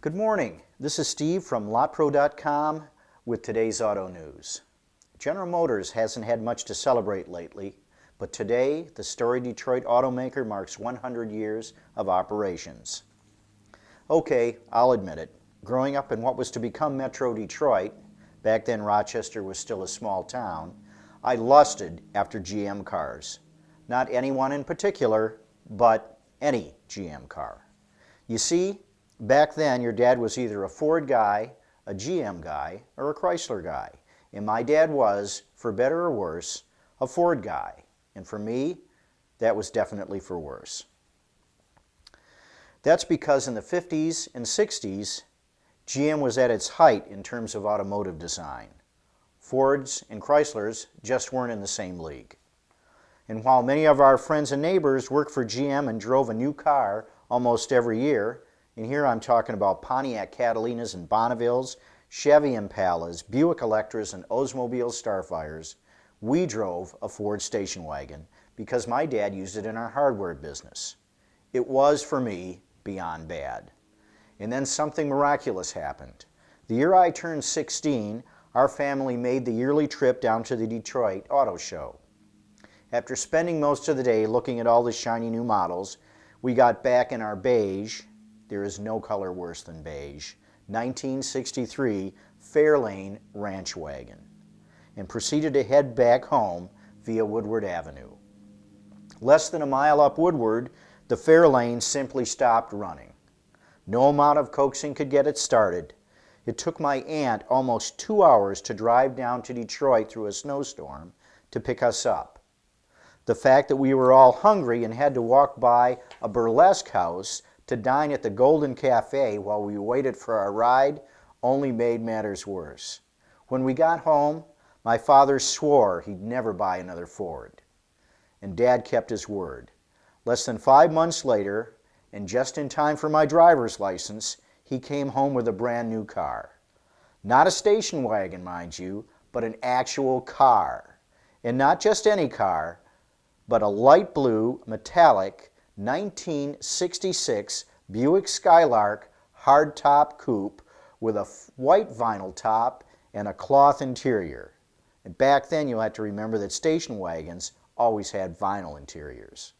Good morning. This is Steve from LotPro.com with today's auto news. General Motors hasn't had much to celebrate lately, but today the storied Detroit automaker marks 100 years of operations. Okay, I'll admit it. Growing up in what was to become Metro Detroit, back then Rochester was still a small town, I lusted after GM cars. Not any one in particular, but any GM car. You see, back then your dad was either a Ford guy, a GM guy, or a Chrysler guy. And my dad was, for better or worse, a Ford guy. And for me, that was definitely for worse. That's because in the 50s and 60s, GM was at its height in terms of automotive design. Fords and Chryslers just weren't in the same league. And while many of our friends and neighbors worked for GM and drove a new car almost every year, and here I'm talking about Pontiac Catalinas and Bonnevilles, Chevy Impalas, Buick Electras, and Oldsmobile Starfires, we drove a Ford station wagon because my dad used it in our hardware business. It was, for me, beyond bad. And then something miraculous happened. The year I turned 16, our family made the yearly trip down to the Detroit Auto Show. After spending most of the day looking at all the shiny new models, we got back in our beige, there is no color worse than beige, 1963 Fairlane Ranch wagon, and proceeded to head back home via Woodward Avenue. Less than a mile up Woodward, the Fairlane simply stopped running. No amount of coaxing could get it started. It took my aunt almost 2 hours to drive down to Detroit through a snowstorm to pick us up. The fact that we were all hungry and had to walk by a burlesque house to dine at the Golden Cafe while we waited for our ride only made matters worse. When we got home, my father swore he'd never buy another Ford. And Dad kept his word. Less than 5 months later, and just in time for my driver's license, he came home with a brand new car. Not a station wagon, mind you, but an actual car. And not just any car, but a light blue, metallic, 1966 Buick Skylark hardtop coupe with a white vinyl top and a cloth interior. And back then you had to remember that station wagons always had vinyl interiors.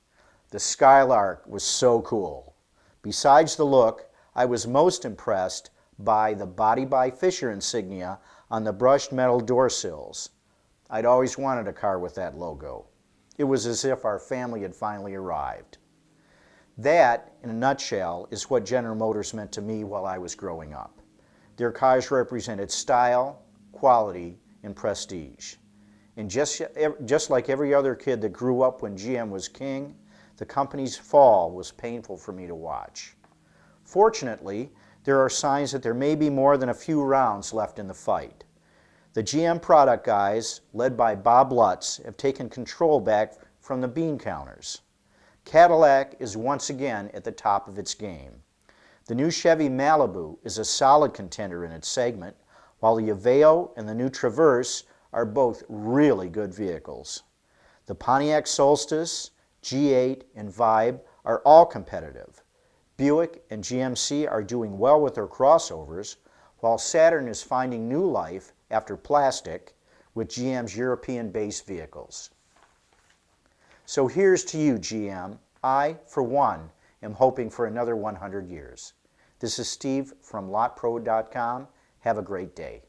The Skylark was so cool. Besides the look, I was most impressed by the Body by Fisher insignia on the brushed metal door sills. I'd always wanted a car with that logo. It was as if our family had finally arrived. That, in a nutshell, is what General Motors meant to me while I was growing up. Their cars represented style, quality, and prestige. And just like every other kid that grew up when GM was king, the company's fall was painful for me to watch. Fortunately, there are signs that there may be more than a few rounds left in the fight. The GM product guys, led by Bob Lutz, have taken control back from the bean counters. Cadillac is once again at the top of its game. The new Chevy Malibu is a solid contender in its segment, while the Aveo and the new Traverse are both really good vehicles. The Pontiac Solstice, G8, and Vibe are all competitive. Buick and GMC are doing well with their crossovers, while Saturn is finding new life after plastic with GM's European-based vehicles. So here's to you, GM. I, for one, am hoping for another 100 years. This is Steve from LotPro.com. Have a great day.